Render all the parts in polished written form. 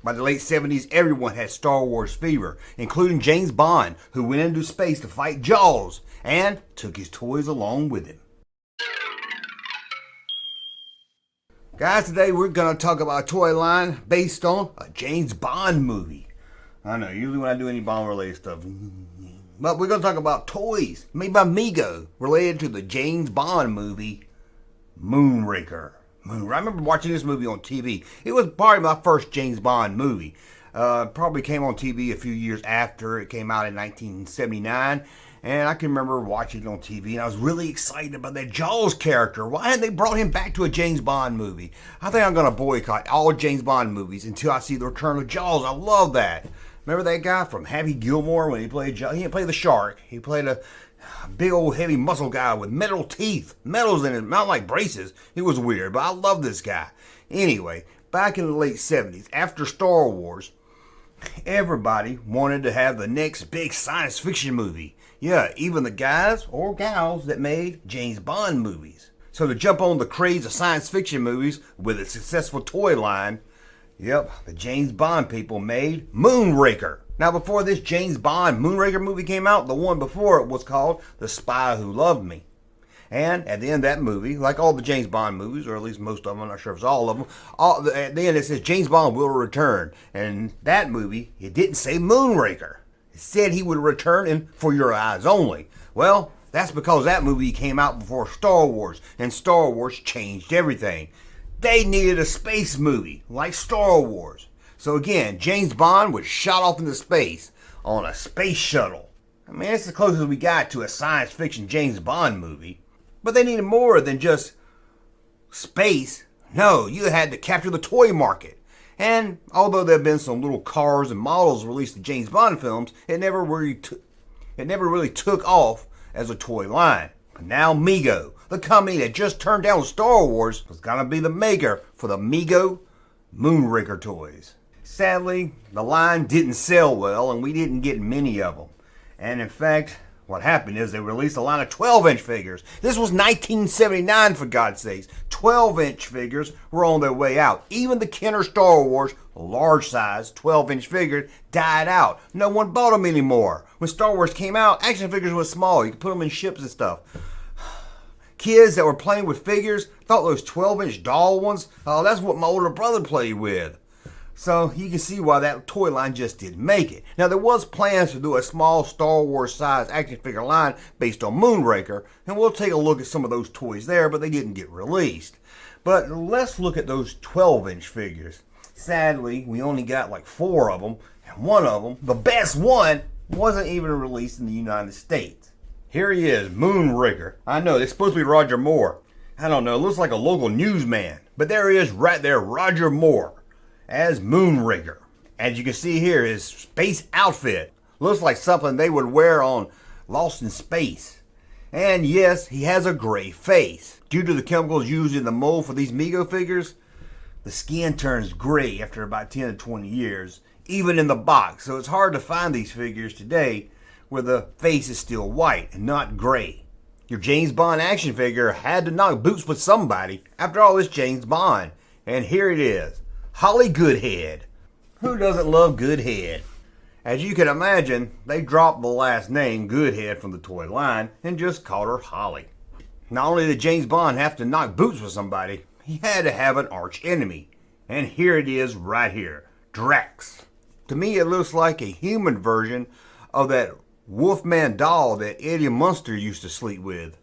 By the late 70s, everyone had Star Wars fever, including James Bond, who went into space to fight Jaws and took his toys along with him. Guys, today we're going to talk about a toy line based on a James Bond movie. I know, usually when I do any Bond-related stuff, but we're going to talk about toys made by Mego related to the James Bond movie, Moonraker. I remember watching this movie on TV. It was probably my first James Bond movie. Probably came on TV a few years after it came out in 1979. And I can remember watching it on TV, and I was really excited about that Jaws character. Why hadn't they brought him back to a James Bond movie? I think I'm going to boycott all James Bond movies until I see the return of Jaws. I love that. Remember that guy from Happy Gilmore when he played Jaws? He didn't play the shark. He played a big old heavy muscle guy with metal teeth. Metals in his mouth like braces. It was weird, but I love this guy. Anyway, back in the late 70s, after Star Wars, everybody wanted to have the next big science fiction movie. Yeah, even the guys or gals that made James Bond movies. So to jump on the craze of science fiction movies with a successful toy line, yep, the James Bond people made Moonraker. Now before this James Bond Moonraker movie came out, the one before it was called The Spy Who Loved Me. And at the end of that movie, like all the James Bond movies, or at least most of them, I'm not sure if it's all of them, at the end it says James Bond will return. And that movie, it didn't say Moonraker. It said he would return and for your eyes only. Well, that's because that movie came out before Star Wars, and Star Wars changed everything. They needed a space movie, like Star Wars. So again, James Bond was shot off into space on a space shuttle. I mean, it's the closest we got to a science fiction James Bond movie. But they needed more than just space. No, you had to capture the toy market. And although there have been some little cars and models released in James Bond films, it never really took off as a toy line. But now Mego, the company that just turned down Star Wars, was going to be the maker for the Mego Moonraker toys. Sadly, the line didn't sell well and we didn't get many of them. And in fact, what happened is they released a line of 12-inch figures. This was 1979, for God's sakes. 12-inch figures were on their way out. Even the Kenner Star Wars large-size 12-inch figures died out. No one bought them anymore. When Star Wars came out, action figures were small. You could put them in ships and stuff. Kids that were playing with figures thought those 12-inch doll ones, oh, that's what my older brother played with. So you can see why that toy line just didn't make it. Now there was plans to do a small Star Wars size action figure line based on Moonraker, and we'll take a look at some of those toys there, but they didn't get released. But let's look at those 12-inch figures. Sadly, we only got like 4 of them, and one of them, the best one, wasn't even released in the United States. Here he is, Moonraker. I know, it's supposed to be Roger Moore. I don't know, it looks like a local newsman, but there he is right there, Roger Moore, as Moonraker. As you can see here, his space outfit looks like something they would wear on Lost in Space. And yes, he has a gray face. Due to the chemicals used in the mold for these Mego figures, the skin turns gray after about 10 to 20 years, even in the box. So it's hard to find these figures today where the face is still white and not gray. Your James Bond action figure had to knock boots with somebody. After all, it's James Bond. And here it is. Holly Goodhead. Who doesn't love Goodhead? As you can imagine, they dropped the last name Goodhead from the toy line and just called her Holly. Not only did James Bond have to knock boots with somebody, he had to have an arch enemy. And here it is right here, Drax. To me it looks like a human version of that Wolfman doll that Eddie Munster used to sleep with.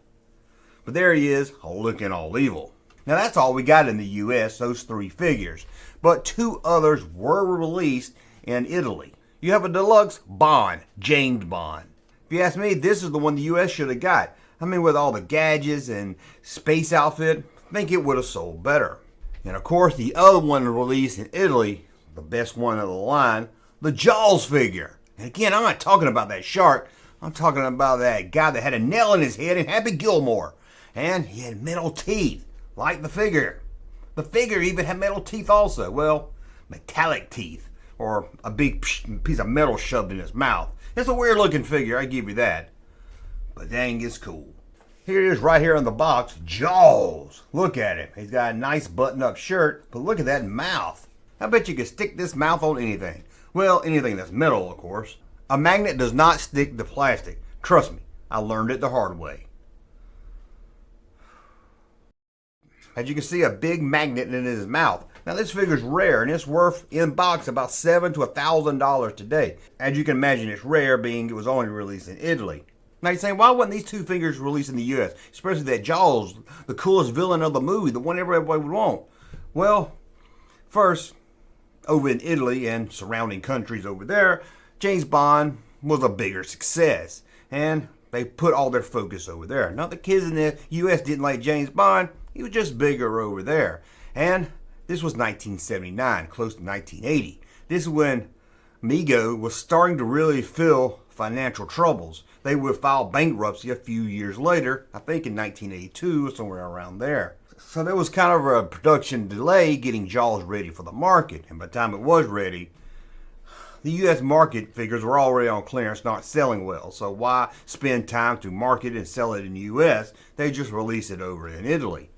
But there he is, looking all evil. Now that's all we got in the US, those 3 figures. But 2 others were released in Italy. You have a deluxe Bond, James Bond. If you ask me, this is the one the US should have got. I mean, with all the gadgets and space outfit, I think it would have sold better. And of course, the other one released in Italy, the best one of the line, the Jaws figure. And again, I'm not talking about that shark. I'm talking about that guy that had a nail in his head in Happy Gilmore. And he had metal teeth, like the figure. The figure even had metal teeth also. Well, metallic teeth, or a big piece of metal shoved in his mouth. It's a weird looking figure, I give you that. But dang, it's cool. Here it is right here on the box, Jaws. Look at him. He's got a nice button-up shirt, but look at that mouth. I bet you could stick this mouth on anything. Well, anything that's metal, of course. A magnet does not stick to plastic. Trust me, I learned it the hard way. As you can see, a big magnet in his mouth. Now this figure's rare and it's worth in box about $700 to $1,000 today. As you can imagine, it's rare being it was only released in Italy. Now you're saying, why wasn't these two figures released in the US? Especially that Jaws, the coolest villain of the movie, the one everybody would want. Well, first, over in Italy and surrounding countries over there, James Bond was a bigger success. And they put all their focus over there. Now the kids in the US didn't like James Bond. He was just bigger over there. And this was 1979, close to 1980. This is when Mego was starting to really feel financial troubles. They would file bankruptcy a few years later, I think in 1982 or somewhere around there. So there was kind of a production delay getting Jaws ready for the market. And by the time it was ready, the U.S. market figures were already on clearance, not selling well. So why spend time to market and sell it in the U.S.? They just released it over in Italy.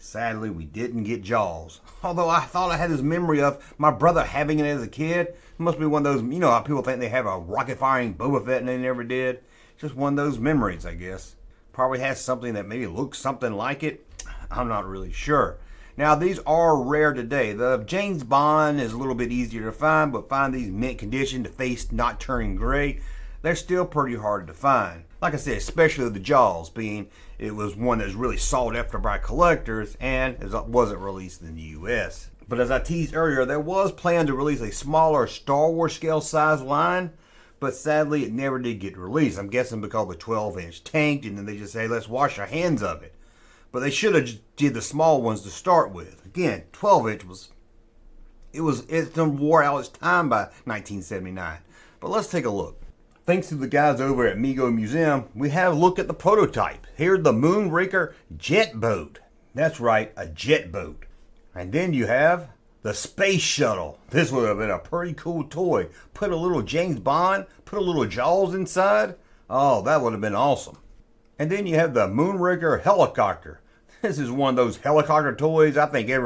Sadly, we didn't get Jaws. Although I thought I had this memory of my brother having it as a kid. It must be one of those, you know how people think they have a rocket-firing Boba Fett and they never did? Just one of those memories, I guess. Probably has something that maybe looks something like it. I'm not really sure. Now, these are rare today. The James Bond is a little bit easier to find, but find these mint condition, the face not turning gray, they're still pretty hard to find. Like I said, especially the Jaws, being it was one that was really sought after by collectors and it wasn't released in the U.S. But as I teased earlier, there was planned to release a smaller Star Wars scale size line, but sadly it never did get released. I'm guessing because the 12-inch tanked and then they just say, let's wash our hands of it. But they should have did the small ones to start with. Again, 12-inch it wore out its time by 1979. But let's take a look. Thanks to the guys over at Mego Museum, we have a look at the prototype. Here's the Moonraker jet boat. That's right, a jet boat. And then you have the space shuttle. This would have been a pretty cool toy. Put a little James Bond, put a little Jaws inside. Oh, that would have been awesome. And then you have the Moonraker helicopter. This is one of those helicopter toys. I think there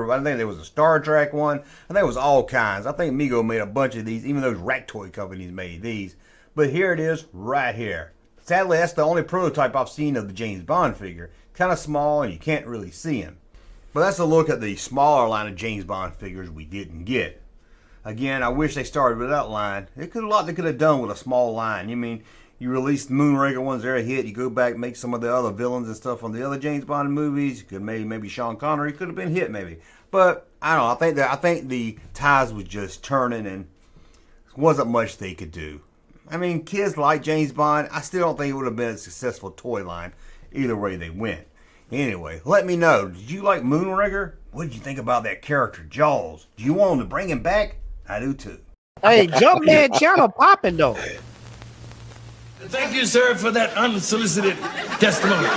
was a Star Trek one. I think it was all kinds. I think Mego made a bunch of these. Even those rat toy companies made these. But here it is right here. Sadly, that's the only prototype I've seen of the James Bond figure. Kind of small and you can't really see him. But that's a look at the smaller line of James Bond figures we didn't get. Again, I wish they started with that line. There's a lot they could have done with a small line. You mean, you release the Moonraker ones, they're a hit. You go back, make some of the other villains and stuff from the other James Bond movies. You could maybe Sean Connery could have been hit maybe. But I don't know. I think the ties was just turning and wasn't much they could do. I mean, kids like James Bond. I still don't think it would have been a successful toy line either way they went. Anyway, let me know. Did you like Moonraker? What did you think about that character, Jaws? Do you want them to bring him back? I do too. Hey, Junkman channel popping though. Thank you, sir, for that unsolicited testimony.